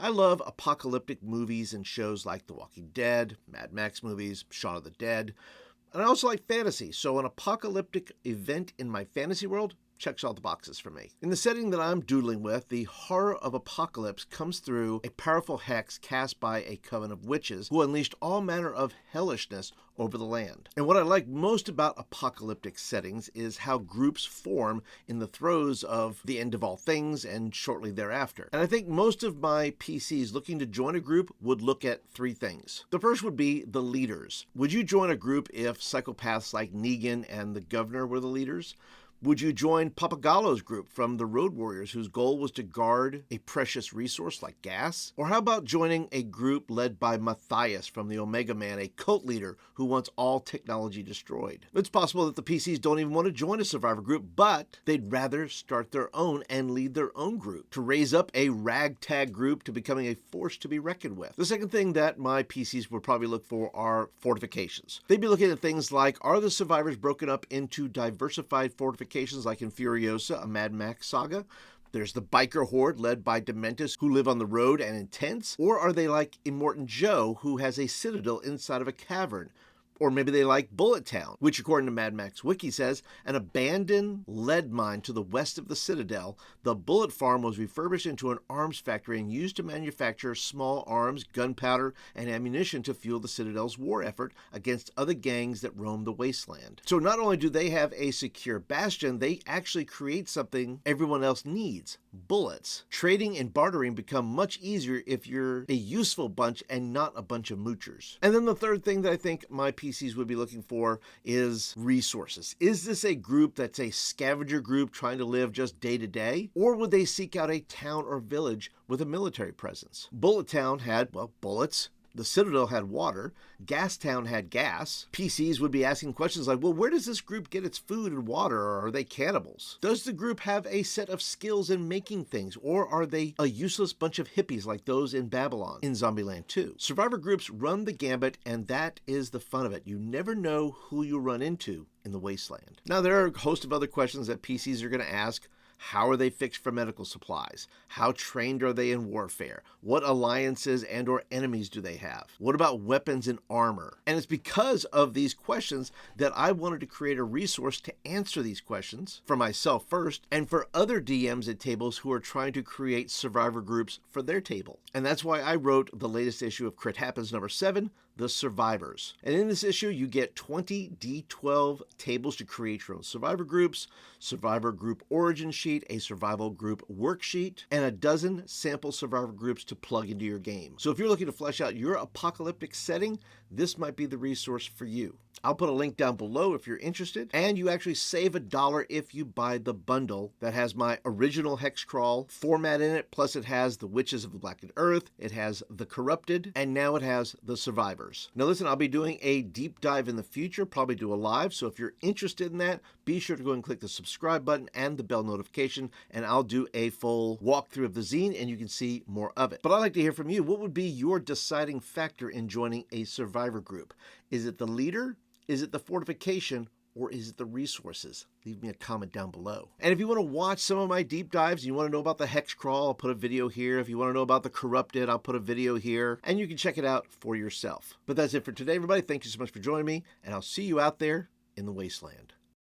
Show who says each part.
Speaker 1: I love apocalyptic movies and shows like The Walking Dead, Mad Max movies, Shaun of the Dead, and I also like fantasy, so an apocalyptic event in my fantasy world checks all the boxes for me. In the setting that I'm doodling with, the horror of apocalypse comes through a powerful hex cast by a coven of witches who unleashed all manner of hellishness over the land. And what I like most about apocalyptic settings is how groups form in the throes of the end of all things and shortly thereafter. And I think most of my PCs looking to join a group would look at three things. The first would be the leaders. Would you join a group if psychopaths like Negan and the governor were the leaders? Would you join Papagallo's group from the Road Warriors, whose goal was to guard a precious resource like gas? Or how about joining a group led by Matthias from the Omega Man, a cult leader who wants all technology destroyed? It's possible that the PCs don't even want to join a survivor group, but they'd rather start their own and lead their own group to raise up a ragtag group to becoming a force to be reckoned with. The second thing that my PCs would probably look for are fortifications. They'd be looking at things like, are the survivors broken up into diversified fortifications like in Furiosa, a Mad Max saga? There's the biker horde led by Dementis who live on the road and in tents? Or are they like Immortan Joe who has a citadel inside of a cavern? Or maybe they like Bullet Town, which according to Mad Max Wiki says, an abandoned lead mine to the west of the Citadel. The Bullet Farm was refurbished into an arms factory and used to manufacture small arms, gunpowder, and ammunition to fuel the Citadel's war effort against other gangs that roam the wasteland. So not only do they have a secure bastion, they actually create something everyone else needs: bullets. Trading and bartering become much easier if you're a useful bunch and not a bunch of moochers. And then the third thing that I think my PCs would be looking for is resources. Is this a group that's a scavenger group trying to live just day to day? Or would they seek out a town or village with a military presence? Bullet Town had, well, bullets. The Citadel had water. Gas Town had gas. PCs would be asking questions like, well, where does this group get its food and water? Or are they cannibals? Does the group have a set of skills in making things? Or are they a useless bunch of hippies like those in Babylon in Zombieland 2? Survivor groups run the gambit, and that is the fun of it. You never know who you'll run into in the wasteland. Now, there are a host of other questions that PCs are going to ask. How are they fixed for medical supplies? How trained are they in warfare? What alliances and or enemies do they have? What about weapons and armor? And it's because of these questions that I wanted to create a resource to answer these questions for myself first and for other DMs at tables who are trying to create survivor groups for their table. And that's why I wrote the latest issue of Crit Happens number 7, The Survivors. And in this issue, you get 20 D12 tables to create your own survivor groups, survivor group origin sheet, a survival group worksheet, and a dozen sample survivor groups to plug into your game. So if you're looking to flesh out your apocalyptic setting, this might be the resource for you. I'll put a link down below if you're interested, and you actually save $1 if you buy the bundle that has my original Hexcrawl format in it, plus it has the Witches of the Blackened Earth, it has the Corrupted, and now it has the Survivors. Now listen, I'll be doing a deep dive in the future, probably do a live, so if you're interested in that, be sure to go and click the subscribe button and the bell notification, and I'll do a full walkthrough of the zine and you can see more of it. But I'd like to hear from you. What would be your deciding factor in joining a survivor group? Is it the leader? Is it the fortification? Or is it the resources? Leave me a comment down below. And if you want to watch some of my deep dives, you want to know about the Hexcrawl, I'll put a video here. If you want to know about the Corrupted, I'll put a video here. And you can check it out for yourself. But that's it for today, everybody. Thank you so much for joining me, and I'll see you out there in the wasteland.